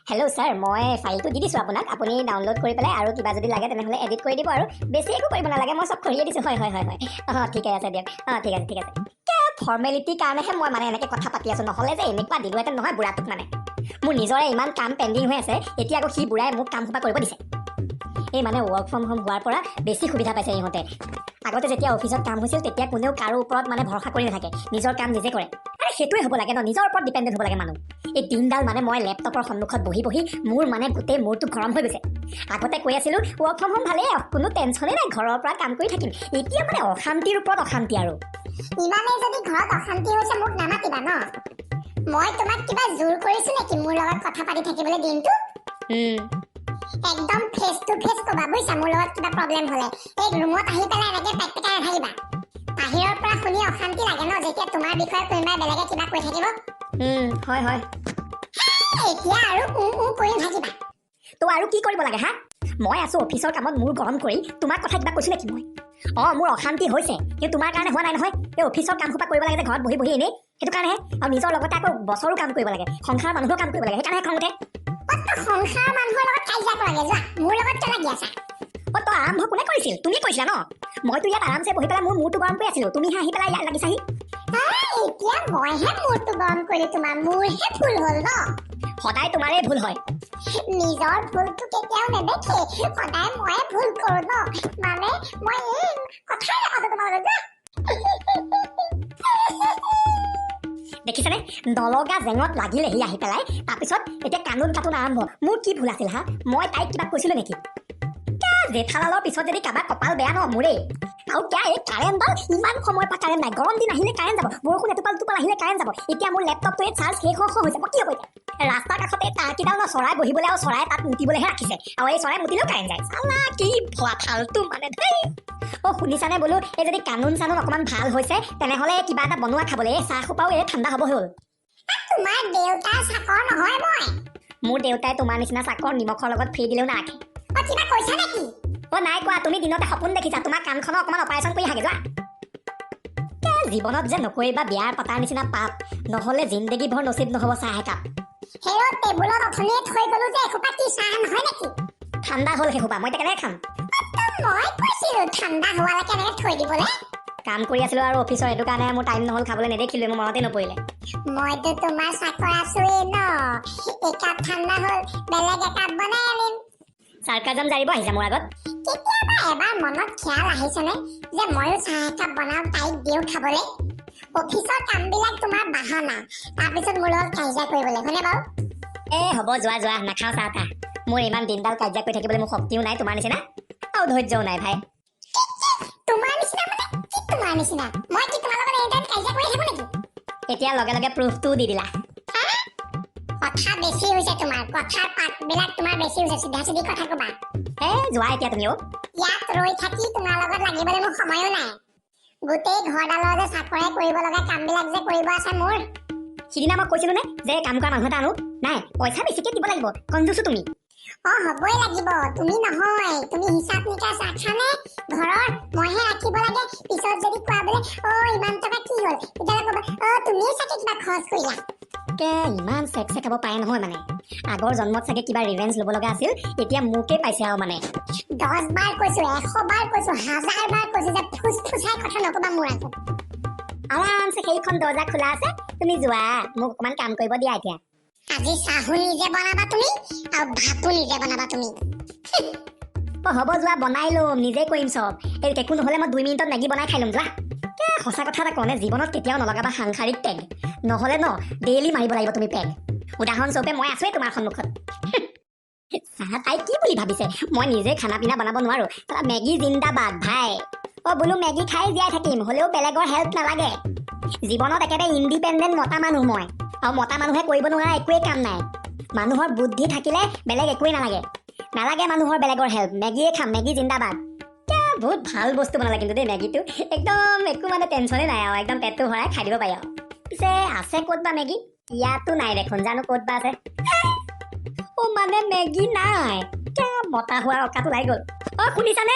hello' sir মই ফাইলটো দি দিছোঁ আপোনাক আপুনি ডাউনলোড কৰি পেলাই আৰু কিবা যদি লাগে তেনেহ'লে এডিট কৰি দিব আৰু বেছি একো কৰিব নালাগে মই চব কৰিয়ে দিছোঁ হয় ঠিকে আছে দিয়ক ঠিক আছে ফৰ্মেলিটিৰ কাৰণেহে মই মানে এনেকৈ কথা পাতি আছোঁ নহ'লে যে এনেকুৱা দিলোহেঁতেন নহয় বুঢ়াটোক মানে মোৰ নিজৰে ইমান কাম পেণ্ডিং হৈ আছে এতিয়া আকৌ সি বুঢ়াই মোক কাম সোপা কৰিব দিছে এই মানে ৱৰ্ক ফ্ৰম হোম হোৱাৰ পৰা বেছি সুবিধা পাইছে ইহঁতে আগতে যেতিয়া অফিচত কাম হৈছিল তেতিয়া কোনেও কাৰো ওপৰত মানে ভৰসা কৰি নাথাকে নিজৰ কাম নিজে কৰে আৰে সেইটোৱে হ'ব লাগে ন নিজৰ ওপৰত ডিপেণ্ডেণ্ট হ'ব লাগে মানুহ এই দিনডাল মানে মই লেপটপৰ সন্মুখত বহি মোৰ মানে গোটেই মূৰটো গৰম হৈ গৈছে আগতে কৈ আছিলোঁ ৱৰ্ক ফ্ৰম হোম ভালেই কোনো টেনশ্যনেই নাই ঘৰৰ পৰা কাম কৰি থাকিম এতিয়া মানে অশান্তিৰ ওপৰত অশান্তি আৰু ইমানেই যদি ঘৰত অশান্তি হৈছে মোক নামাতিবা ন মই তোমাক কিবা জোৰ কৰিছোঁ নেকি মোৰ লগত কথা পাতি থাকিবলৈ দিনটো একদম ফেচ টু ফেচ ক'বা বুজিছা মোৰ লগত কিবা প্ৰব্লেম হ'লে এই ৰুমত আহি পেলাই এনেকৈ পেকপেকাই নাথাকিবা বাহিৰৰ পৰা শুনি অশান্তি লাগে ন যেতিয়া তোমাৰ বিষয়ে কোনোবাই বেলেগে কিবা কৈ থাকিব হয় এতিয়া আৰু কৰি নাথাকিবা তো আৰু কি কৰিব লাগে হা মই আছোঁ অফিচৰ কামত মোৰ গৰম কৰি তোমাৰ কথা কিবা কৈছোঁ নেকি মই মোৰ অশান্তি হৈছে কিন্তু তোমাৰ কাৰণে হোৱা নাই নহয় এই অফিচৰ কাম সোপা কৰিব লাগে যে ঘৰত বহি এনেই সেইটো কাৰণেহে আৰু নিজৰ লগতে আকৌ বছৰো কাম কৰিব লাগে সংসাৰ মানুহৰ কাম কৰিব লাগে সেইকাৰণে খং উঠে সংসাৰ মানুহৰ লগত কাজিয়া কৰিব লাগে যোৱা মোৰ লগত কিয় লাগি আছা তই আৰম্ভ কোনে কৰিছিল তুমি কৰিছিলা ন মইতো ইয়াত আৰামছে বহি পেলাই মোৰ মূৰটো গৰম কৰি আছিলোঁ তুমিহে আহি পেলাই ইয়াত লাগিছাহি এতিয়া মইহে মূৰটো গৰম কৰি তোমাৰ মোৰহে ভুল হ'ল ন সদায় তোমাৰেই ভুল হয় নিজৰ ভুলটো কেতিয়াও নেদেখে সদায় ময়ে ভুল কৰো ন মানে মই এই কথাই নাপাতো তোমাৰ লগত দেখিছানে নলগা জেঙত লাগিলেহি আহি পেলাই তাৰপিছত এতিয়া কান্দোন কাটোন আৰম্ভ মোৰ কি ভুল আছিল হা মই তাইক কিবা কৈছিলোঁ নেকি জেঠালালৰ পিছত যদি কাৰোবাৰ কপাল বেয়া ন মোৰেই আৰু কিয় এই কাৰেণ্টডাল ইমান সময়ৰ পৰা কাৰেণ্ট নাই গৰম দিন আহিলে কাৰেণ্ট যাব বৰষুণ এটোপাল আহিলে কাৰেণ্ট যাব এতিয়া মোৰ লেপটপটোৱে চাৰ্জ শেষ হৈ যাব কি হ'ব এতিয়া ৰাস্তাৰ কাষতে তাঁৰকেইডাল ন চৰাই বহিবলৈ আৰু চৰাই তাত মুতিবলৈহে ৰাখিছে আৰু এই চৰাই মুতিলেও কাৰেণ্ট যায় চালা কি ফাল্টু মানে দেই শুনিছানে বোলো এই যদি কানুন চানুন অকণমান ভাল হৈছে তেনেহ'লে কিবা এটা বনোৱা খাবলৈ এই চাহ সোপাও এই ঠাণ্ডা হ'ব হ'ল তোমাৰ দেউতাৰ চাকৰ নহয় মই মোৰ দেউতাই তোমাৰ নিচিনা চাকৰ নিমখৰ লগত ফ্ৰী দিলেও নাৰাখে কিবা কৈছা নেকি নাই কোৱা তুমি দিনতে সপোন দেখিছা তোমাৰ কাণখনৰ অকণমান অপাৰেশ্যন কৰি হাগে যোৱা জীৱনত যে নকৰিবা বিয়াৰ পতাৰ নিচিনা পাপ নহ'লে জিন্দগী ভৰ নচিব নহ'ব চাহ একাপ হেৰ টেবুলত অথনিয়ে থৈ গলো যে এসোপা কি চাহ নহয় নেকি ঠাণ্ডা হ'ল সেইসোপা মই কেনেকৈ খাম মই কৈছিলোঁ ঠাণ্ডা হোৱালৈকে এনেকৈ থৈ দিবলৈ কাম কৰি আছিলোঁ আৰু অফিচৰ এইটো কাৰণে মোৰ টাইম নহ'ল খাবলৈ নেদেখিলোঁ মোৰ মনতে নপৰিলে মইতো তোমাৰ চাকৰ আছোৱেই ন একাপ ঠাণ্ডা হ'ল বেলেগ একাপ বনাই আনিম চাৰ্কাজম জাৰিব আহিছে মোৰ আগত কেতিয়াবা এবাৰ মনত খিয়াল আহিছেনে যে ময়ো চাহ একাপ বনাওঁ তাইক দিওঁ খাবলৈ অফিচৰ কামবিলাক তোমাৰ বাহানা তাৰপিছত মোৰ লগত কাজিয়া কৰিবলৈ হয়নে বাৰু হ'ব যোৱা নাখাওঁ চাহ তাহ মোৰ ইমান দিনডাল কাজিয়া কৰি থাকিবলৈ মোৰ শক্তিও নাই তোমাৰ নিচিনা আৰু ধৈৰ্যও নাই ভাই তোমাৰ নিচিনা মানে কি তোমাৰ নিচিনা মই কি তোমাৰ লগত এনিটাইম কাজিয়া কৰি থাকো নেকি এতিয়া লগে প্ৰুফটোও দি দিলা কথা বেছি হৈছে তোমাৰ কথাৰ পাতবিলাক তোমাৰ বেছি হৈছে চিধা চিধি কথা ক'বা যোৱা এতিয়া তুমিও ইয়াত ৰৈ থাকি তোমাৰ লগত লাগিবলৈ মোৰ সময়ো নাই গোটেই ঘৰডালৰ যে চাকৰে কৰিব লগা কামবিলাক যে কৰিব আছে মোৰ সিদিনা মই কৈছিলোঁ নে যে কাম কৰা মানুহ এটা আনো নাই পইচা বেছিকৈ দিব লাগিব কনজুচো তুমি হ'বই লাগিব তুমি নহয় তুমি হিচাপ নিকাচ ৰাখানে ঘৰৰ মইহে ৰাখিব লাগে পিছত যদি কোৱা বোলে ইমান টকা কি হ'ল তেতিয়াহ'লে ক'বা তুমিয়ে চাগে কিবা খৰচ কৰিলা ইমান চেক চেকাব পাৰে নহয় মানে আগৰ জন্মত চাগে কিবা ৰিভেঞ্জ ল'ব লগা আছিল এতিয়া মোকে পাইছে আৰু মানে 10 বাৰ কৈছোঁ 100 বাৰ কৈছোঁ 1000 বাৰ কৈছোঁ যে ফুচফুচাই কথা নক'বা মোৰ আগত আৰামছে সেইখন দৰ্জা খোলা আছে তুমি যোৱা মোক অকণমান কাম কৰিব দিয়া এতিয়া আজি চাহো নিজে বনাবা তুমি আৰু ভাতো নিজে বনাবা তুমি হ'ব যোৱা বনাই ল'ম নিজে কৰিম চব এই একো নহ'লে মই 2 মিনিটত মেগী বনাই খাই ল'ম যোৱা সঁচা কথা এটা কওঁনে জীৱনত কেতিয়াও নলগাবা সাংসাৰিক পেগ নহ'লে ন ডেইলি মাৰিব লাগিব তুমি পেগ উদাহৰণস্বৰূপে মই আছোৱেই তোমাৰ সন্মুখত চাহ তাই কি বুলি ভাবিছে মই নিজে খানা পিনা বনাব নোৱাৰোঁ মেগী জিন্দাবাদ ভাই বোলো মেগী খাই জীয়াই থাকিম হ'লেও বেলেগৰ হেল্প নালাগে জীৱনত একেবাৰে ইণ্ডিপেণ্ডেণ্ট মতা মানুহ মই আৰু মতা মানুহে কৰিব নোৱাৰা একোৱেই কাম নাই মানুহৰ বুদ্ধি থাকিলে বেলেগ একোৱেই নালাগে মানুহৰ বেলেগৰ হেল্প মেগীয়ে খাম মেগী জিন্দাবাদ বহুত ভাল বস্তু বনালে কিন্তু দেই মেগীটো একদম একো মানে টেনশ্যনেই নাই আৰু একদম পেটটো ভৰাই খাই দিব পাৰি আৰু পিছে আছে ক'ত বা মেগী ইয়াতো নাই দেখোন জানো ক'ত বা আছে মানে মেগী নাই মতা হোৱাৰ অকাত ওলাই গ'ল শুনিছানে